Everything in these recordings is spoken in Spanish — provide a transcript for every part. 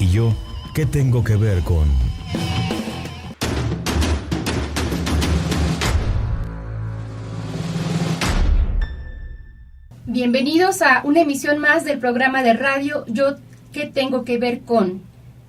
¿Y yo qué tengo que ver con...? Bienvenidos a una emisión más del programa de radio Yo ¿Qué tengo que ver con?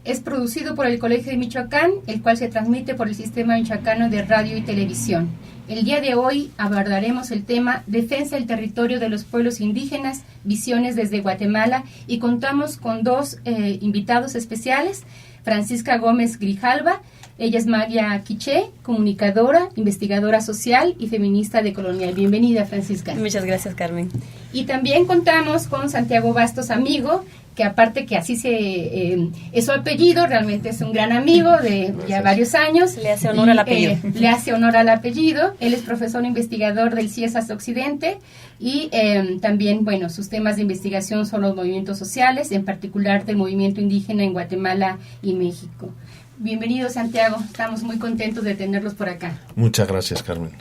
Es producido por el Colegio de Michoacán, el cual se transmite por el Sistema Michoacano de Radio y Televisión. El día de hoy abordaremos el tema Defensa del territorio de los pueblos indígenas, visiones desde Guatemala, y contamos con dos invitados especiales. Francisca Gómez Grijalva, ella es magia quiché, comunicadora, investigadora social y feminista decolonial. Bienvenida, Francisca. Muchas gracias, Carmen. Y también contamos con Santiago Bastos Amigo, que aparte que así es su apellido, realmente es un gran amigo de ya varios años. Le hace honor al apellido. Le hace honor al apellido. Él es profesor investigador del CIESAS Occidente y también, bueno, sus temas de investigación son los movimientos sociales, en particular del movimiento indígena en Guatemala y México. Bienvenido, Santiago. Estamos muy contentos de tenerlos por acá. Muchas gracias, Carmen.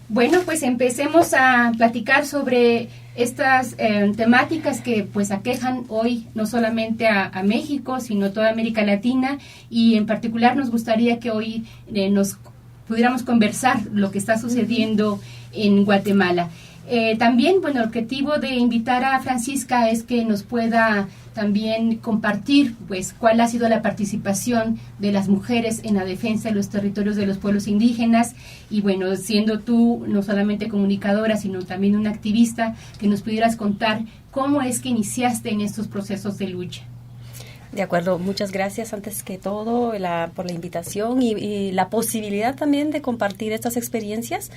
Bueno, pues empecemos a platicar sobre estas temáticas que pues aquejan hoy no solamente a México, sino toda América Latina, y en particular nos gustaría que hoy nos pudiéramos conversar lo que está sucediendo en Guatemala. También, bueno, el objetivo de invitar a Francisca es que nos pueda también compartir pues cuál ha sido la participación de las mujeres en la defensa de los territorios de los pueblos indígenas, y bueno, siendo tú no solamente comunicadora sino también una activista, que nos pudieras contar cómo es que iniciaste en estos procesos de lucha. De acuerdo, muchas gracias antes que todo por la invitación y la posibilidad también de compartir estas experiencias,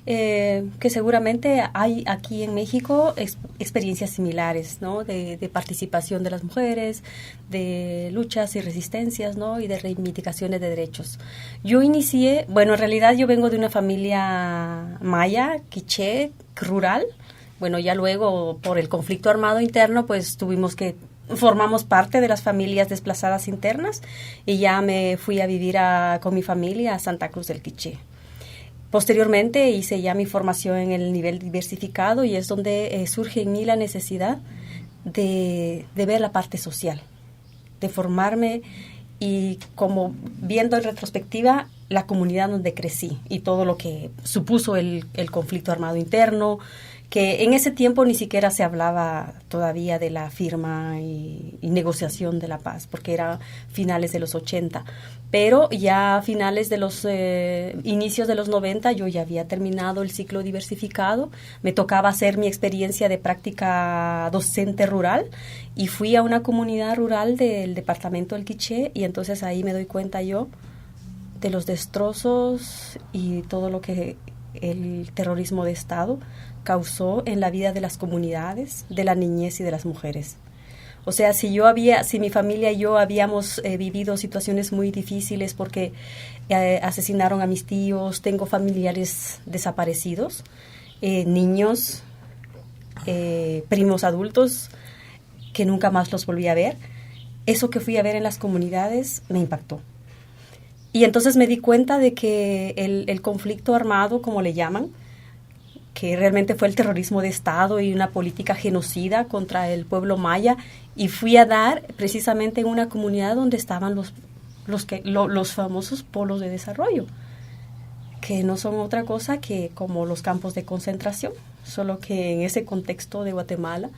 que seguramente hay aquí en México experiencias similares, ¿no? De participación de las mujeres, de luchas y resistencias, ¿no? Y de reivindicaciones de derechos. Yo inicié, bueno, en realidad yo vengo de una familia maya, quiché, rural. Bueno, ya luego por el conflicto armado interno, pues formamos parte de las familias desplazadas internas y ya me fui a vivir con mi familia a Santa Cruz del Quiché. Posteriormente hice ya mi formación en el nivel diversificado y es donde surge en mí la necesidad de ver la parte social, de formarme y como viendo en retrospectiva la comunidad donde crecí y todo lo que supuso el conflicto armado interno, que en ese tiempo ni siquiera se hablaba todavía de la firma y negociación de la paz, porque era finales de los 80. Pero ya a finales de los inicios de los 90 yo ya había terminado el ciclo diversificado, me tocaba hacer mi experiencia de práctica docente rural y fui a una comunidad rural del departamento del Quiché, y entonces ahí me doy cuenta yo de los destrozos y todo lo que el terrorismo de Estado causó en la vida de las comunidades, de la niñez y de las mujeres. O sea, si mi familia y yo habíamos vivido situaciones muy difíciles porque asesinaron a mis tíos, tengo familiares desaparecidos, niños, primos adultos que nunca más los volví a ver, eso que fui a ver en las comunidades me impactó. Y entonces me di cuenta de que el conflicto armado, como le llaman, que realmente fue el terrorismo de Estado y una política genocida contra el pueblo maya, y fui a dar precisamente en una comunidad donde estaban los famosos polos de desarrollo, que no son otra cosa que como los campos de concentración, solo que en ese contexto de Guatemala.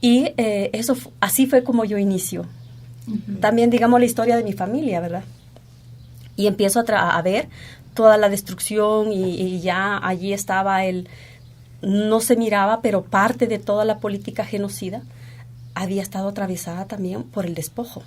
Y así fue como yo inicio. Uh-huh. También, digamos, la historia de mi familia, ¿verdad? Y empiezo a ver toda la destrucción y ya allí estaba no se miraba, pero parte de toda la política genocida había estado atravesada también por el despojo.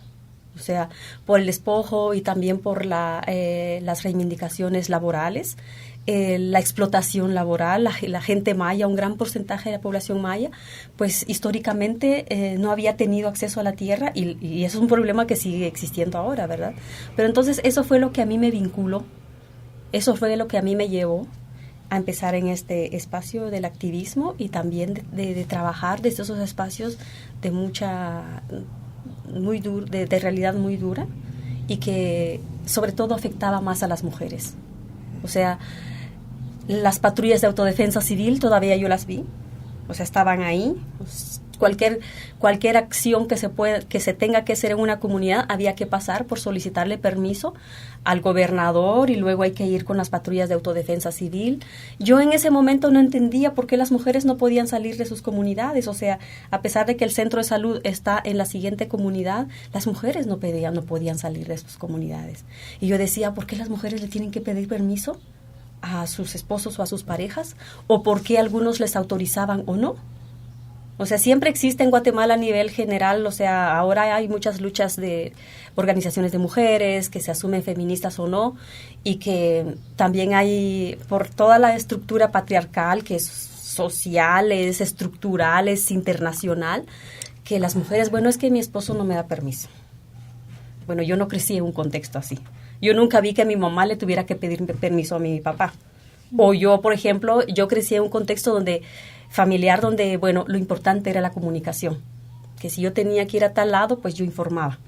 O sea, por el despojo y también por las reivindicaciones laborales, la explotación laboral, la gente maya, un gran porcentaje de la población maya, pues históricamente no había tenido acceso a la tierra y eso es un problema que sigue existiendo ahora, ¿verdad? Pero entonces eso fue lo que a mí me vinculó, eso fue lo que a mí me llevó a empezar en este espacio del activismo y también de trabajar desde esos espacios de de realidad muy dura y que sobre todo afectaba más a las mujeres. O sea, las patrullas de autodefensa civil todavía yo las vi, o sea, estaban ahí, cualquier acción que se tenga que hacer en una comunidad, había que pasar por solicitarle permiso al gobernador y luego hay que ir con las patrullas de autodefensa civil. Yo en ese momento no entendía por qué las mujeres no podían salir de sus comunidades, o sea, a pesar de que el centro de salud está en la siguiente comunidad, las mujeres no podían salir de sus comunidades. Y yo decía, ¿por qué las mujeres le tienen que pedir permiso a sus esposos o a sus parejas? ¿O por qué algunos les autorizaban o no? O sea, siempre existe en Guatemala a nivel general, o sea, ahora hay muchas luchas de organizaciones de mujeres que se asumen feministas o no, y que también hay, por toda la estructura patriarcal que es social, es estructural, es internacional, que las mujeres, bueno, es que mi esposo no me da permiso. Bueno, yo no crecí en un contexto así. Yo nunca vi que mi mamá le tuviera que pedir permiso a mi papá. O yo, por ejemplo, yo crecí en un contexto familiar donde, bueno, lo importante era la comunicación. Que si yo tenía que ir a tal lado, pues yo informaba.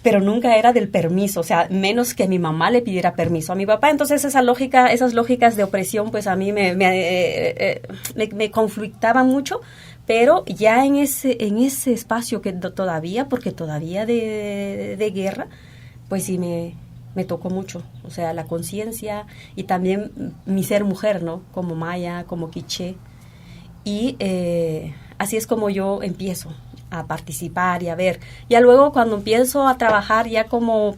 Pero nunca era del permiso, o sea, menos que mi mamá le pidiera permiso a mi papá. Entonces esas lógicas de opresión, pues a mí me conflictaban mucho, pero ya en ese espacio que todavía, porque todavía de guerra, pues sí me tocó mucho, o sea, la conciencia y también mi ser mujer, ¿no? Como maya, como quiché. Y así es como yo empiezo a participar y a ver. Ya luego cuando empiezo a trabajar ya como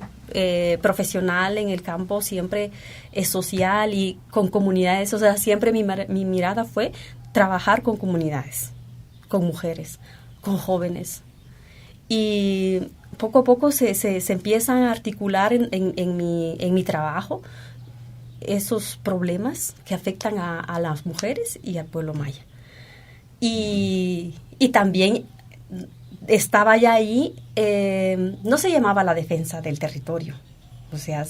profesional en el campo, siempre es social y con comunidades, o sea, siempre mi mirada fue trabajar con comunidades, con mujeres, con jóvenes. Y poco a poco se empiezan a articular en mi trabajo esos problemas que afectan a las mujeres y al pueblo maya. Y también estaba ya ahí, no se llamaba la defensa del territorio, o sea,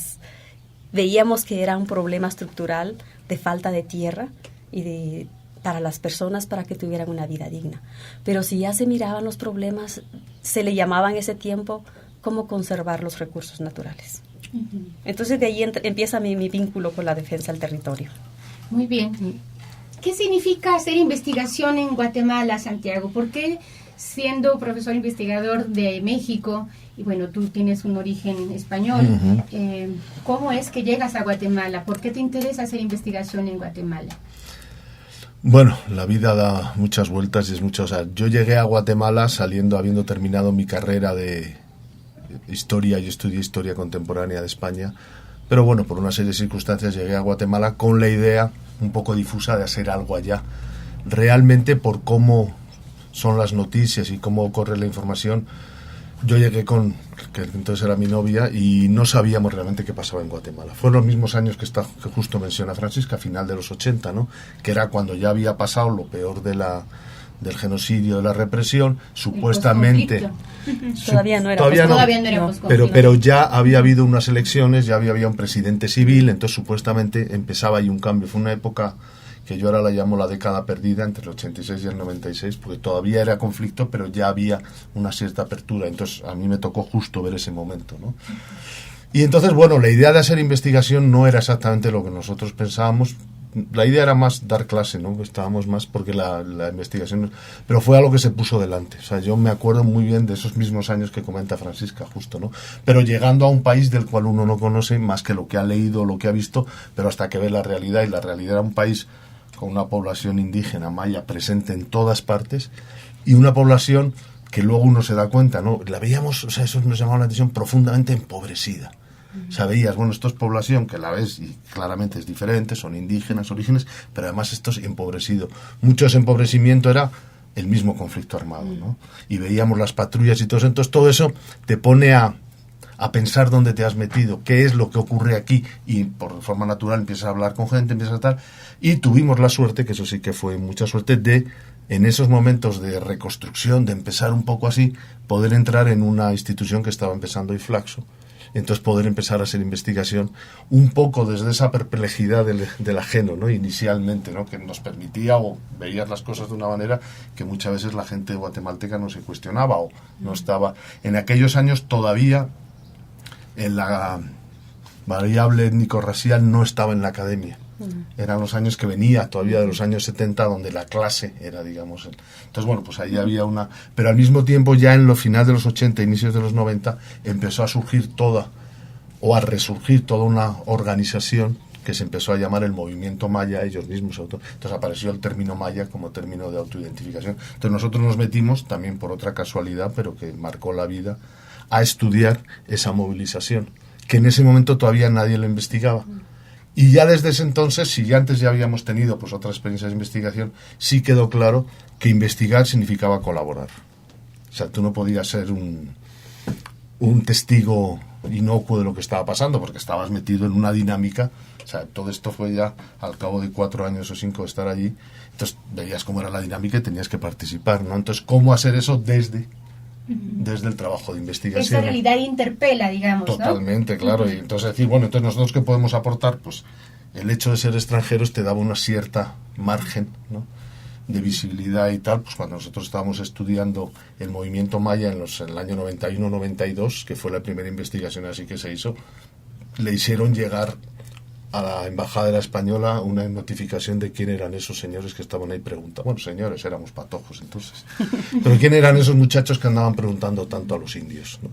veíamos que era un problema estructural de falta de tierra y para las personas para que tuvieran una vida digna. Pero si ya se miraban los problemas, se le llamaba en ese tiempo cómo conservar los recursos naturales. Uh-huh. Entonces de ahí empieza mi vínculo con la defensa del territorio. Muy bien. ¿Qué significa hacer investigación en Guatemala, Santiago? ¿Por qué, siendo profesor investigador de México, y bueno, tú tienes un origen español, uh-huh, cómo es que llegas a Guatemala? ¿Por qué te interesa hacer investigación en Guatemala? Bueno, la vida da muchas vueltas y es mucho. O sea, yo llegué a Guatemala habiendo terminado mi carrera de historia. Yo estudié historia contemporánea de España, pero bueno, por una serie de circunstancias llegué a Guatemala con la idea un poco difusa de hacer algo allá. Realmente, por cómo son las noticias y cómo corre la información, yo llegué que entonces era mi novia, y no sabíamos realmente qué pasaba en Guatemala. Fueron los mismos años que justo menciona Francisca, a final de los 80, ¿no? Que era cuando ya había pasado lo peor del genocidio, de la represión, supuestamente. Todavía no era post-conflicto. Pero ya había habido unas elecciones, ya había un presidente civil, entonces supuestamente empezaba ahí un cambio. Fue una época que yo ahora la llamo la década perdida, entre el 86 y el 96, porque todavía era conflicto, pero ya había una cierta apertura. Entonces a mí me tocó justo ver ese momento, ¿no? Y entonces, bueno, la idea de hacer investigación no era exactamente lo que nosotros pensábamos. La idea era más dar clase, ¿no? Estábamos más porque la investigación... Pero fue algo que se puso delante. O sea, yo me acuerdo muy bien de esos mismos años que comenta Francisca, justo, ¿no? Pero llegando a un país del cual uno no conoce más que lo que ha leído, lo que ha visto, pero hasta que ve la realidad. Y la realidad era un país con una población indígena maya presente en todas partes y una población que luego uno se da cuenta, ¿no? La veíamos, o sea, eso nos llamaba la atención, profundamente empobrecida. O sea, veías, bueno, esto es población que la ves y claramente es diferente, son indígenas, orígenes, pero además esto es empobrecido. Mucho de ese empobrecimiento era el mismo conflicto armado, ¿no? Y veíamos las patrullas y todo eso. Entonces todo eso te pone a pensar dónde te has metido, qué es lo que ocurre aquí, y por forma natural empiezas a hablar con gente, empiezas a tal, y tuvimos la suerte, que eso sí que fue mucha suerte, de en esos momentos de reconstrucción, de empezar un poco así, poder entrar en una institución que estaba empezando y Flaxo, entonces poder empezar a hacer investigación un poco desde esa perplejidad del ajeno, ¿no? Inicialmente, ¿no? Que nos permitía, o veías las cosas de una manera que muchas veces la gente guatemalteca no se cuestionaba o no estaba. En aquellos años todavía la variable étnico-racial no estaba en la academia. Eran los años que venía todavía de los años 70, donde la clase era, digamos... Entonces, bueno, pues ahí había una... Pero al mismo tiempo, ya en los finales de los 80, inicios de los 90, empezó a surgir a resurgir toda una organización que se empezó a llamar el movimiento maya, ellos mismos. Entonces apareció el término maya como término de autoidentificación. Entonces nosotros nos metimos, también por otra casualidad, pero que marcó la vida, a estudiar esa movilización, que en ese momento todavía nadie lo investigaba. Y ya desde ese entonces, si ya antes ya habíamos tenido pues otras experiencias de investigación, sí quedó claro que investigar significaba colaborar. O sea, tú no podías ser un testigo inocuo de lo que estaba pasando, porque estabas metido en una dinámica. O sea, todo esto fue ya al cabo de 4 años o 5 de estar allí. Entonces veías cómo era la dinámica y tenías que participar, ¿no? Entonces, ¿cómo hacer eso desde el trabajo de investigación? Esa realidad interpela, digamos, Totalmente, ¿no? claro. Y entonces decir, bueno, entonces nosotros ¿qué podemos aportar? Pues el hecho de ser extranjeros te daba una cierta margen, ¿no?, de visibilidad y tal. Pues cuando nosotros estábamos estudiando el movimiento maya en el año 91-92, que fue la primera investigación así que se hizo, le hicieron llegar a la embajada española una notificación de quién eran esos señores que estaban ahí preguntando. Bueno, señores, éramos patojos entonces. Pero quién eran esos muchachos que andaban preguntando tanto a los indios, ¿no?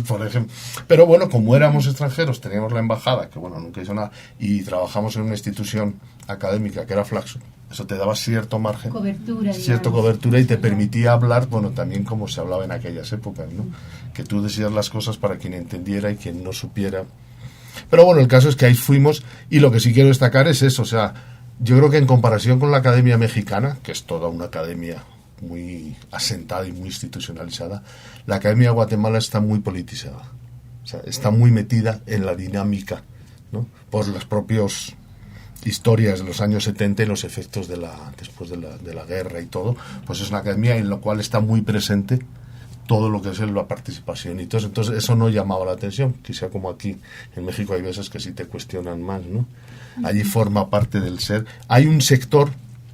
Por ejemplo. Pero bueno, como éramos extranjeros, teníamos la embajada, que bueno, nunca hizo nada, y trabajamos en una institución académica que era Flaxo. Eso te daba cierto margen, cobertura y te permitía hablar, bueno, también como se hablaba en aquellas épocas, ¿no? Que tú decías las cosas para quien entendiera y quien no supiera. Pero bueno, el caso es que ahí fuimos, y lo que sí quiero destacar es eso. O sea, yo creo que en comparación con la Academia Mexicana, que es toda una academia muy asentada y muy institucionalizada, la Academia de Guatemala está muy politizada. O sea, está muy metida en la dinámica, ¿no?, por las propias historias de los años 70 y los efectos después de la guerra y todo. Pues es una academia en la cual está muy presente todo lo que es la participación y todo. Entonces eso no llamaba la atención, quizá como aquí en México hay veces que sí te cuestionan más, ¿no? Allí forma parte del ser. Hay un sector...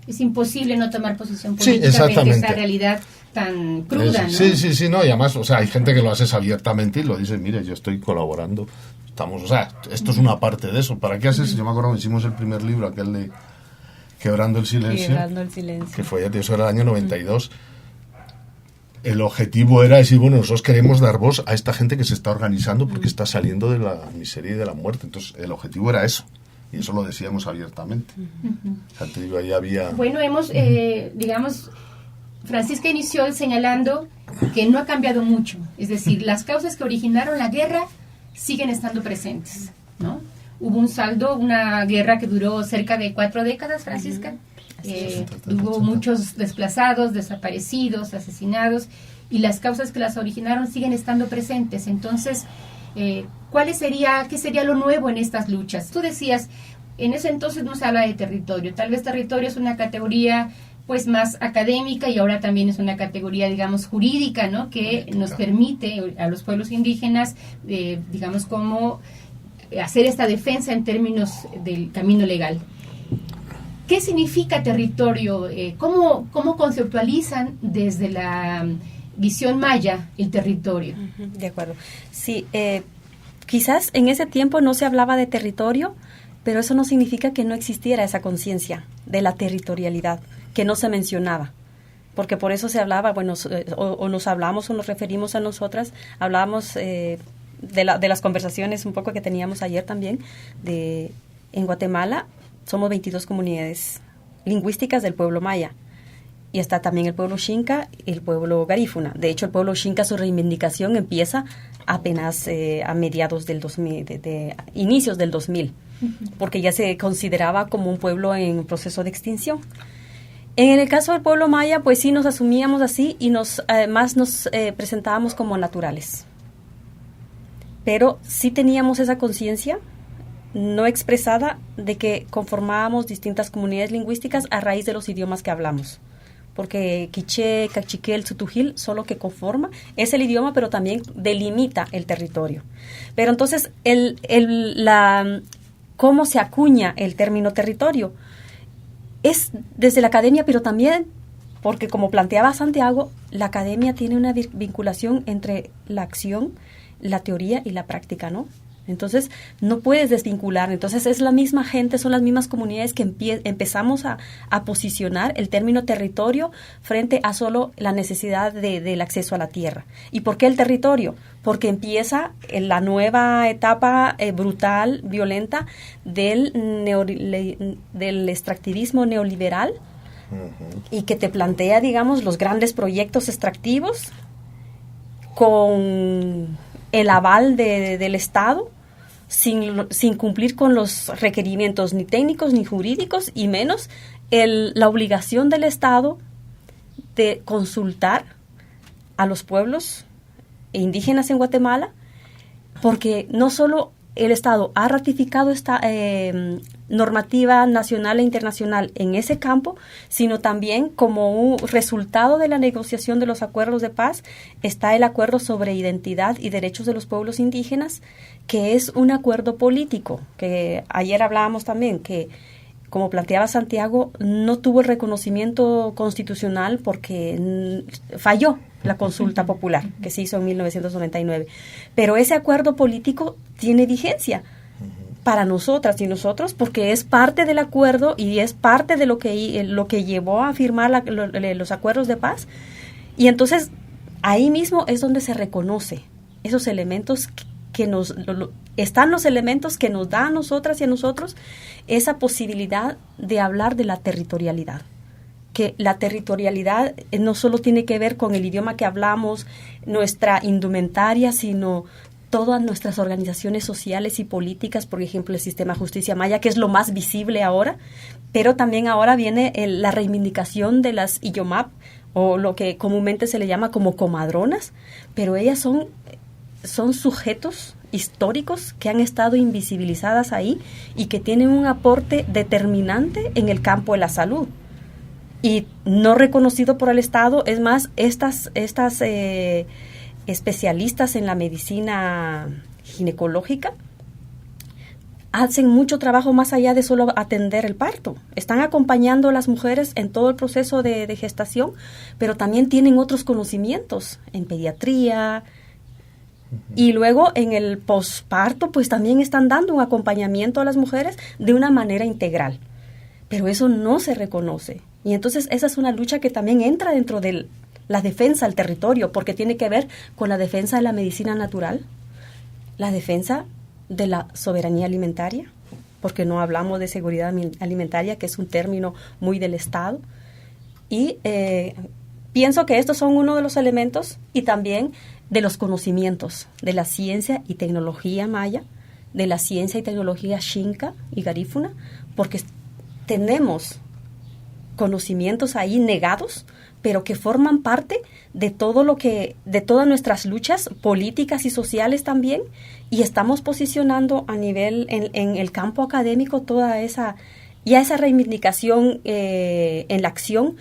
Es imposible no tomar posición política, sí, exactamente, esa realidad tan cruda, ¿no? Sí, no, y además, o sea, hay gente que lo hace abiertamente y lo dice, mire, yo estoy colaborando, estamos, o sea, esto es una parte de eso. ¿Para qué haces? Yo me acuerdo que hicimos el primer libro, aquel de Quebrando el Silencio, que fue, ya te digo, era el año 92. El objetivo era decir, bueno, nosotros queremos dar voz a esta gente que se está organizando porque está saliendo de la miseria y de la muerte. Entonces, el objetivo era eso. Y eso lo decíamos abiertamente. O sea, te digo, ahí había... Bueno, hemos, digamos, Francisca inició señalando que no ha cambiado mucho. Es decir, las causas que originaron la guerra siguen estando presentes, ¿no? Hubo un saldo, una guerra que duró cerca de 4 décadas, Francisca. Hubo muchos desplazados, desaparecidos, asesinados, y las causas que las originaron siguen estando presentes. Entonces, ¿qué sería lo nuevo en estas luchas? Tú decías, en ese entonces no se habla de territorio. Tal vez territorio es una categoría pues más académica y ahora también es una categoría, digamos, jurídica, ¿no?, que nos permite a los pueblos indígenas, digamos, como hacer esta defensa en términos del camino legal. ¿Qué significa territorio? ¿Cómo conceptualizan desde la visión maya el territorio? De acuerdo. Sí, quizás en ese tiempo no se hablaba de territorio, pero eso no significa que no existiera esa conciencia de la territorialidad, que no se mencionaba. Porque por eso se hablaba, bueno, o nos hablamos o nos referimos a nosotras, hablábamos de las conversaciones un poco que teníamos ayer también, en Guatemala somos 22 comunidades lingüísticas del pueblo maya. Y está también el pueblo Xinca y el pueblo Garífuna. De hecho, el pueblo Xinca, su reivindicación empieza apenas a mediados del 2000, de inicios del 2000, porque ya se consideraba como un pueblo en proceso de extinción. En el caso del pueblo maya, pues sí nos asumíamos así y nos presentábamos como naturales. Pero sí teníamos esa conciencia no expresada de que conformábamos distintas comunidades lingüísticas a raíz de los idiomas que hablamos. Porque quiché, cachiquel, tzutujil son lo que conforma, es el idioma, pero también delimita el territorio. Pero entonces, cómo se acuña el término territorio es desde la academia, pero también, porque como planteaba Santiago, la academia tiene una vinculación entre la acción, la teoría y la práctica, ¿no? Entonces, no puedes desvincular. Entonces, es la misma gente, son las mismas comunidades que empezamos a posicionar el término territorio frente a solo la necesidad del acceso a la tierra. ¿Y por qué el territorio? Porque empieza la nueva etapa brutal, violenta del extractivismo neoliberal, y que te plantea, digamos, los grandes proyectos extractivos con el aval del Estado, sin cumplir con los requerimientos ni técnicos ni jurídicos, y menos la obligación del Estado de consultar a los pueblos indígenas en Guatemala, porque no solo el Estado ha ratificado esta normativa nacional e internacional en ese campo, sino también como un resultado de la negociación de los acuerdos de paz está el acuerdo sobre identidad y derechos de los pueblos indígenas, que es un acuerdo político, que ayer hablábamos también, que como planteaba Santiago, no tuvo el reconocimiento constitucional porque falló la consulta popular que se hizo en 1999. Pero ese acuerdo político tiene vigencia para nosotras y nosotros, porque es parte del acuerdo y es parte de lo que llevó a firmar los acuerdos de paz. Y entonces ahí mismo es donde se reconoce esos elementos están los elementos que nos da a nosotras y a nosotros esa posibilidad de hablar de la territorialidad. Que la territorialidad no solo tiene que ver con el idioma que hablamos, nuestra indumentaria, sino todas nuestras organizaciones sociales y políticas, por ejemplo, el sistema Justicia Maya, que es lo más visible ahora, pero también ahora viene la reivindicación de las IYOMAP, o lo que comúnmente se le llama como comadronas, pero ellas son sujetos históricos que han estado invisibilizadas ahí y que tienen un aporte determinante en el campo de la salud y no reconocido por el Estado. Es más, estas especialistas en la medicina ginecológica hacen mucho trabajo más allá de solo atender el parto. Están acompañando a las mujeres en todo el proceso de gestación, pero también tienen otros conocimientos en pediatría. Y luego en el posparto pues también están dando un acompañamiento a las mujeres de una manera integral, pero eso no se reconoce, y entonces esa es una lucha que también entra dentro de la defensa del territorio, porque tiene que ver con la defensa de la medicina natural, la defensa de la soberanía alimentaria, porque no hablamos de seguridad alimentaria, que es un término muy del Estado, y pienso que estos son uno de los elementos, y también de los conocimientos de la ciencia y tecnología maya, de la ciencia y tecnología xinca y garífuna, porque tenemos conocimientos ahí negados, pero que forman parte de de todas nuestras luchas políticas y sociales también, y estamos posicionando a nivel en el campo académico toda esa reivindicación en la acción.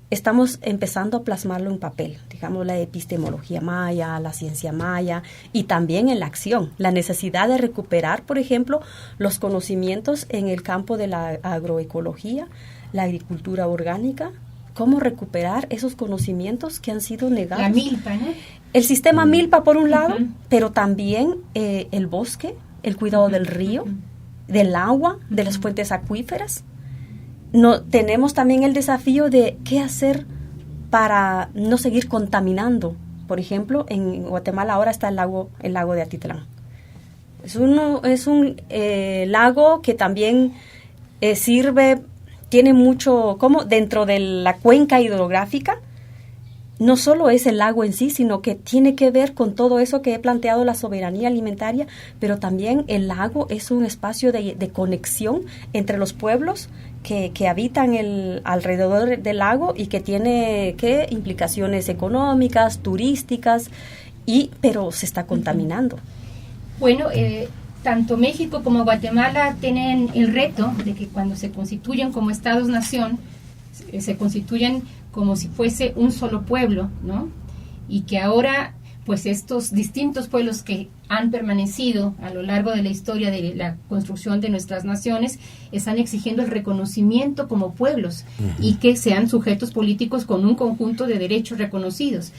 Estamos empezando a plasmarlo en papel, digamos, la epistemología maya, la ciencia maya, y también en la acción, la necesidad de recuperar, por ejemplo, los conocimientos en el campo de la agroecología, la agricultura orgánica, cómo recuperar esos conocimientos que han sido negados. La milpa, ¿no? El sistema milpa, por un lado, pero también el bosque, el cuidado del río, del agua, de las fuentes acuíferas. Tenemos también el desafío de qué hacer para no seguir contaminando. Por ejemplo, en Guatemala ahora está el lago de Atitlán. Es un lago que también tiene mucho, como dentro de la cuenca hidrográfica, no solo es el lago en sí, sino que tiene que ver con todo eso que he planteado, la soberanía alimentaria, pero también el lago es un espacio de conexión entre los pueblos que habitan alrededor del lago, y que tiene implicaciones económicas, turísticas, pero se está contaminando. Bueno, tanto México como Guatemala tienen el reto de que cuando se constituyen como estados-nación, se constituyen como si fuese un solo pueblo, ¿no? Y que ahora, pues estos distintos pueblos que han permanecido a lo largo de la historia de la construcción de nuestras naciones, están exigiendo el reconocimiento como pueblos y que sean sujetos políticos con un conjunto de derechos reconocidos.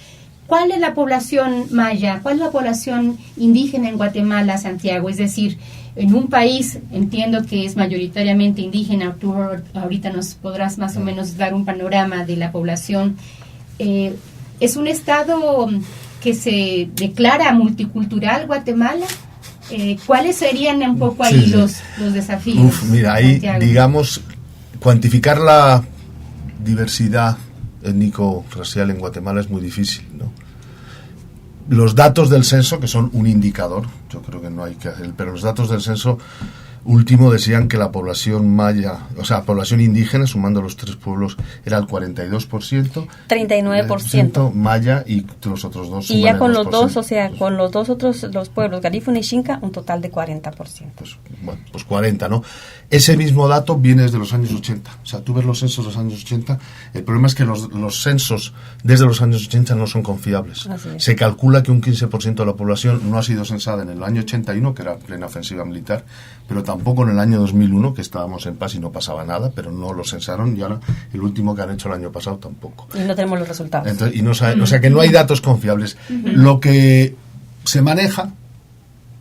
¿cuál es la población maya? ¿Cuál es la población indígena en Guatemala, Santiago? Es decir, en un país, entiendo que es mayoritariamente indígena, tú ahorita nos podrás más o menos dar un panorama de la población. ¿Es un estado que se declara multicultural, Guatemala? ¿Cuáles serían un poco ahí los desafíos? Mira, ahí, Santiago? digamos, cuantificar la diversidad étnico-racial en Guatemala es muy difícil, ¿no? Los datos del censo, que son un indicador, yo creo que no hay que hacer, pero los datos del censo último decían que la población maya, o sea, población indígena, sumando los tres pueblos, era el 42%. 39%. Maya y los otros dos. Y ya con los 2%. dos, o sea, con los dos otros, los pueblos, Garífuna y Xinca, un total de 40%. Pues, bueno, pues 40, ¿no? Ese mismo dato viene desde los años 80. O sea, tú ves los censos de los años 80, el problema es que los censos desde los años 80 no son confiables. Se calcula que un 15% de la población no ha sido censada en el año 81, que era plena ofensiva militar, pero tampoco en el año 2001, que estábamos en paz y no pasaba nada, pero no lo censaron, y ahora el último que han hecho el año pasado tampoco. Y no tenemos los resultados. Entonces, y no saben, o sea que no hay datos confiables. Lo que se maneja,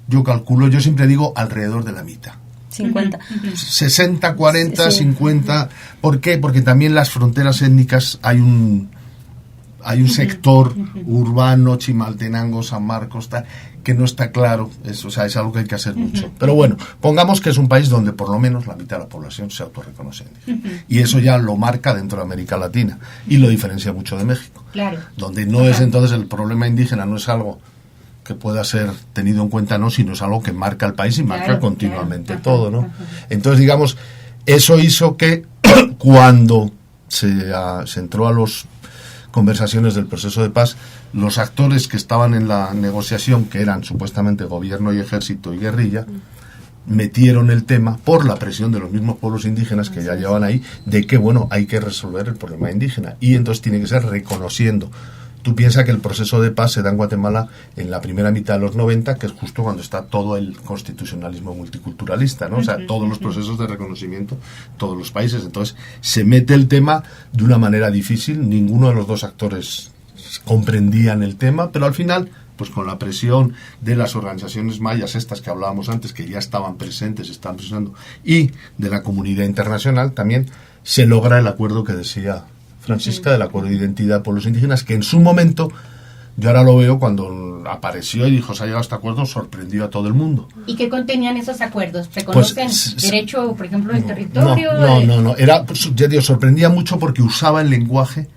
yo calculo, yo siempre digo alrededor de la mitad. 50. 60, 40, Sí. 50. ¿Por qué? Porque también las fronteras étnicas hay un sector urbano, Chimaltenango, San Marcos, tal, que no está claro. O sea, es algo que hay que hacer mucho. Pero bueno, pongamos que es un país donde por lo menos la mitad de la población se autorreconoce indígena. Y eso ya lo marca dentro de América Latina y lo diferencia mucho de México. Claro. Donde no es entonces el problema indígena, no es algo que pueda ser tenido en cuenta, no, sino es algo que marca el país y marca continuamente todo, ¿no? Entonces, digamos, eso hizo que cuando se entró a las conversaciones del proceso de paz, los actores que estaban en la negociación, que eran supuestamente gobierno y ejército y guerrilla, metieron el tema por la presión de los mismos pueblos indígenas que ya llevaban ahí, de que, bueno, hay que resolver el problema indígena, y entonces tiene que ser reconociendo. Tú piensas que el proceso de paz se da en Guatemala en la primera mitad de los 90, que es justo cuando está todo el constitucionalismo multiculturalista, ¿no? O sea, todos los procesos de reconocimiento, todos los países. Entonces, se mete el tema de una manera difícil. Ninguno de los dos actores comprendían el tema, pero al final, pues con la presión de las organizaciones mayas, estas que hablábamos antes, que ya estaban presentes, estaban presionando, y de la comunidad internacional, también se logra el acuerdo que decía Francisca, del acuerdo de identidad de pueblos indígenas, que en su momento, yo ahora lo veo cuando apareció y dijo, se ha llegado a este acuerdo, sorprendió a todo el mundo. ¿Y qué contenían esos acuerdos? ¿Reconocen derecho, por ejemplo, del territorio? No. Era, ya digo, sorprendía mucho porque usaba el lenguaje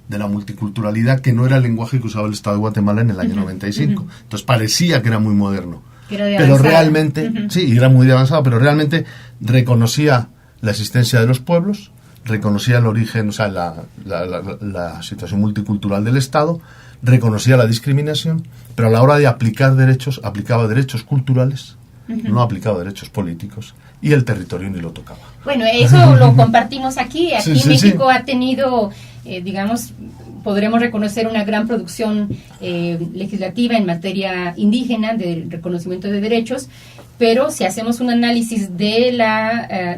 de la multiculturalidad, que no era el lenguaje que usaba el Estado de Guatemala en el año 95. Entonces parecía que era muy moderno. Pero realmente, sí, era muy avanzado, pero realmente reconocía la existencia de los pueblos, reconocía el origen, o sea, la situación multicultural del Estado, reconocía la discriminación, pero a la hora de aplicar derechos, aplicaba derechos culturales, no aplicaba derechos políticos, y el territorio ni lo tocaba. Bueno, eso lo compartimos aquí. Aquí México ha tenido, digamos, podremos reconocer una gran producción legislativa en materia indígena, de reconocimiento de derechos, pero si hacemos un análisis de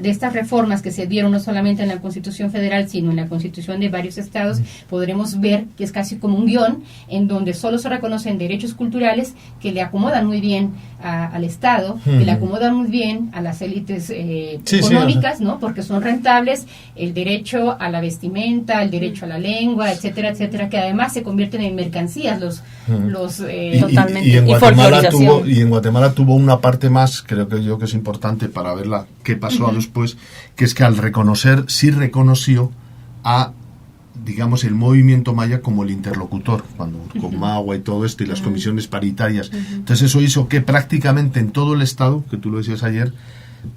estas reformas que se dieron no solamente en la Constitución Federal, sino en la Constitución de varios estados, podremos ver que es casi como un guión en donde solo se reconocen derechos culturales que le acomodan muy bien al Estado, que le acomodan muy bien a las élites económicas, ¿no? Porque son rentables, el derecho a la vestimenta, el derecho a la lengua, etcétera, etcétera, que además se convierten en mercancías totalmente. Y en Guatemala tuvo una parte más, creo que es importante para ver qué pasó después, que es que al reconocer, sí reconoció a, digamos, el movimiento maya como el interlocutor, cuando con Magua y todo esto, y las comisiones paritarias. Entonces eso hizo que prácticamente en todo el Estado, que tú lo decías ayer,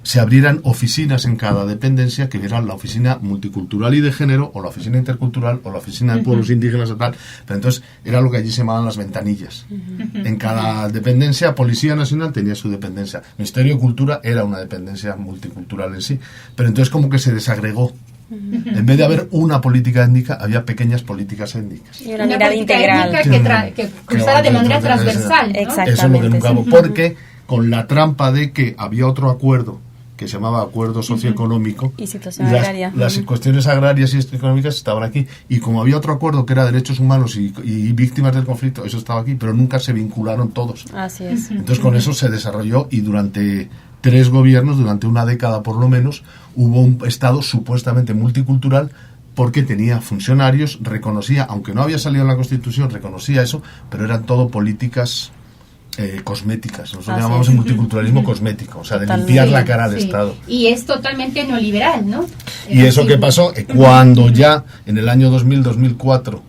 se abrieran oficinas en cada dependencia, que eran la oficina multicultural y de género, o la oficina intercultural, o la oficina de pueblos indígenas o tal. Pero entonces era lo que allí se llamaban las ventanillas. En cada dependencia, Policía Nacional tenía su dependencia. Ministerio de Cultura era una dependencia multicultural en sí. Pero entonces como que se desagregó. En vez de haber una política étnica, había pequeñas políticas étnicas. Y una mirada integral. Que cruzara de manera transversal, ¿no? Exactamente. Eso es lo que nunca hubo. Porque con la trampa de que había otro acuerdo que se llamaba Acuerdo Socioeconómico, y situación agraria. Las cuestiones agrarias y económicas estaban aquí, y como había otro acuerdo que era derechos humanos y víctimas del conflicto, eso estaba aquí, pero nunca se vincularon todos. Así es. Entonces con eso se desarrolló, y durante 3 gobiernos, durante una década por lo menos, hubo un Estado supuestamente multicultural, porque tenía funcionarios, reconocía, aunque no había salido en la Constitución, reconocía eso, pero eran todo políticas cosméticas. Nosotros llamamos el multiculturalismo cosmético, o sea, de limpiar la cara al Estado. Y es totalmente neoliberal, ¿no? ¿Y eso qué pasó? Cuando ya en el año 2000-2004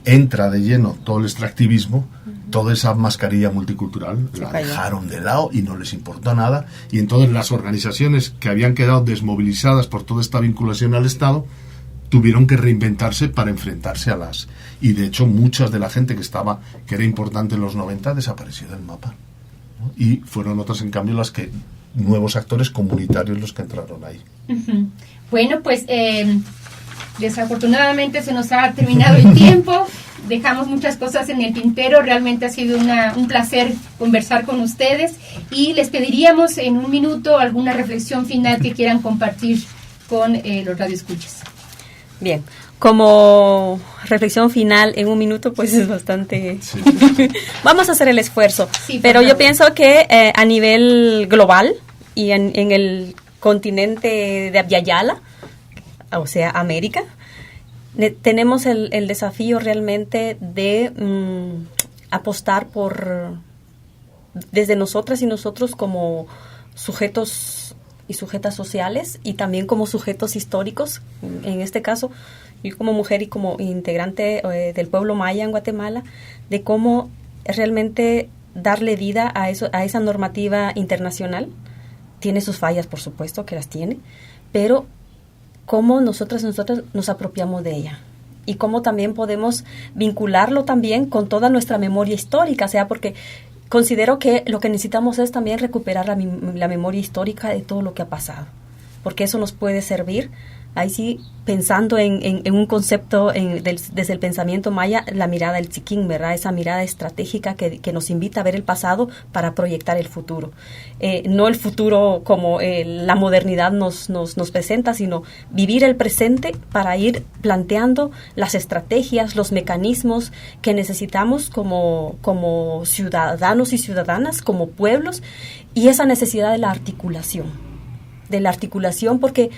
entra de lleno todo el extractivismo, toda esa mascarilla multicultural la dejaron de lado y no les importó nada, y entonces las organizaciones que habían quedado desmovilizadas por toda esta vinculación al Estado tuvieron que reinventarse para enfrentarse a las... Y de hecho muchas de la gente que era importante en los 90 desapareció del mapa, ¿no? Y fueron otras en cambio las que, nuevos actores comunitarios los que entraron ahí. Bueno, pues desafortunadamente se nos ha terminado el tiempo, dejamos muchas cosas en el tintero, realmente ha sido un placer conversar con ustedes, y les pediríamos en un minuto alguna reflexión final que quieran compartir con los radioescuchas. Bien, como reflexión final en un minuto, pues es bastante... Sí. Vamos a hacer el esfuerzo, pero yo pienso que a nivel global y en el continente de Abya-Yala, o sea, América, tenemos el desafío realmente de apostar por, desde nosotras y nosotros como sujetos y sujetas sociales, y también como sujetos históricos, en este caso, yo como mujer y como integrante del pueblo maya en Guatemala, de cómo realmente darle vida a esa normativa internacional. Tiene sus fallas, por supuesto, que las tiene, pero cómo nosotros nos apropiamos de ella, y cómo también podemos vincularlo también con toda nuestra memoria histórica, o sea, porque considero que lo que necesitamos es también recuperar la memoria histórica de todo lo que ha pasado, porque eso nos puede servir, ahí sí, pensando en un concepto desde el pensamiento maya, la mirada del Tzikín, ¿verdad? Esa mirada estratégica que nos invita a ver el pasado para proyectar el futuro. No el futuro como la modernidad nos presenta, sino vivir el presente para ir planteando las estrategias, los mecanismos que necesitamos como ciudadanos y ciudadanas, como pueblos, y esa necesidad de la articulación, porque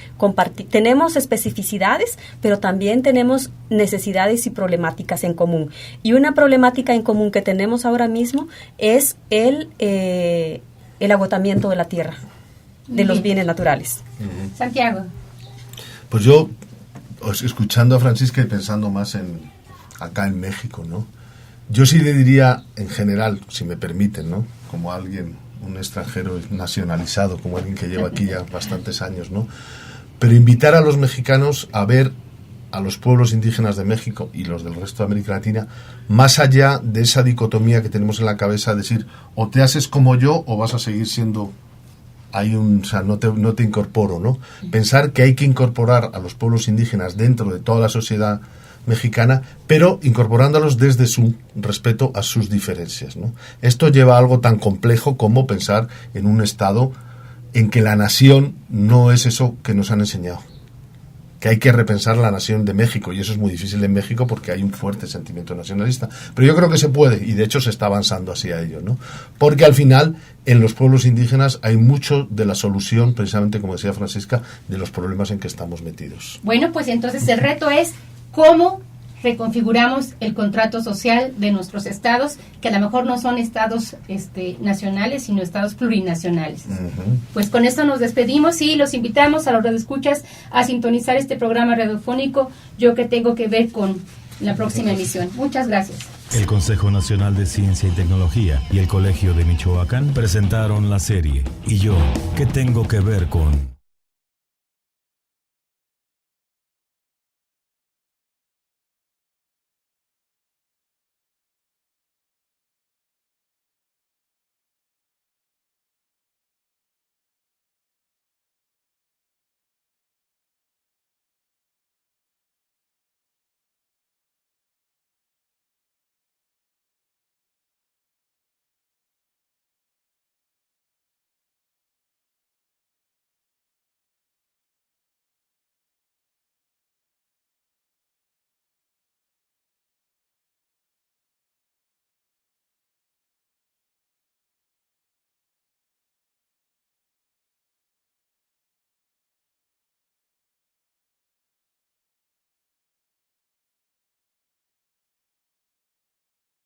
tenemos especificidades, pero también tenemos necesidades y problemáticas en común. Y una problemática en común que tenemos ahora mismo es el agotamiento de la tierra, de los bienes naturales. Santiago. Pues yo, escuchando a Francisca y pensando más acá en México, ¿no? Yo sí le diría, en general, si me permiten, ¿no? Como un extranjero nacionalizado, como alguien que lleva aquí ya bastantes años, ¿no? Pero invitar a los mexicanos a ver a los pueblos indígenas de México y los del resto de América Latina, más allá de esa dicotomía que tenemos en la cabeza, decir, o te haces como yo o vas a seguir siendo... o sea, no te incorporo, ¿no? Pensar que hay que incorporar a los pueblos indígenas dentro de toda la sociedad mexicana, pero incorporándolos desde su respeto a sus diferencias, ¿no? Esto lleva a algo tan complejo como pensar en un Estado en que la nación no es eso que nos han enseñado, que hay que repensar la nación de México, y eso es muy difícil en México porque hay un fuerte sentimiento nacionalista, pero yo creo que se puede, y de hecho se está avanzando hacia ello, ¿no? Porque al final en los pueblos indígenas hay mucho de la solución, precisamente como decía Francisca, de los problemas en que estamos metidos. Bueno, pues entonces el reto es cómo reconfiguramos el contrato social de nuestros estados, que a lo mejor no son estados nacionales, sino estados plurinacionales. Pues con esto nos despedimos y los invitamos a los radioescuchas a sintonizar este programa radiofónico Yo que tengo que ver con la próxima emisión. Muchas gracias. El Consejo Nacional de Ciencia y Tecnología y el Colegio de Michoacán presentaron la serie ¿Y yo qué tengo que ver con?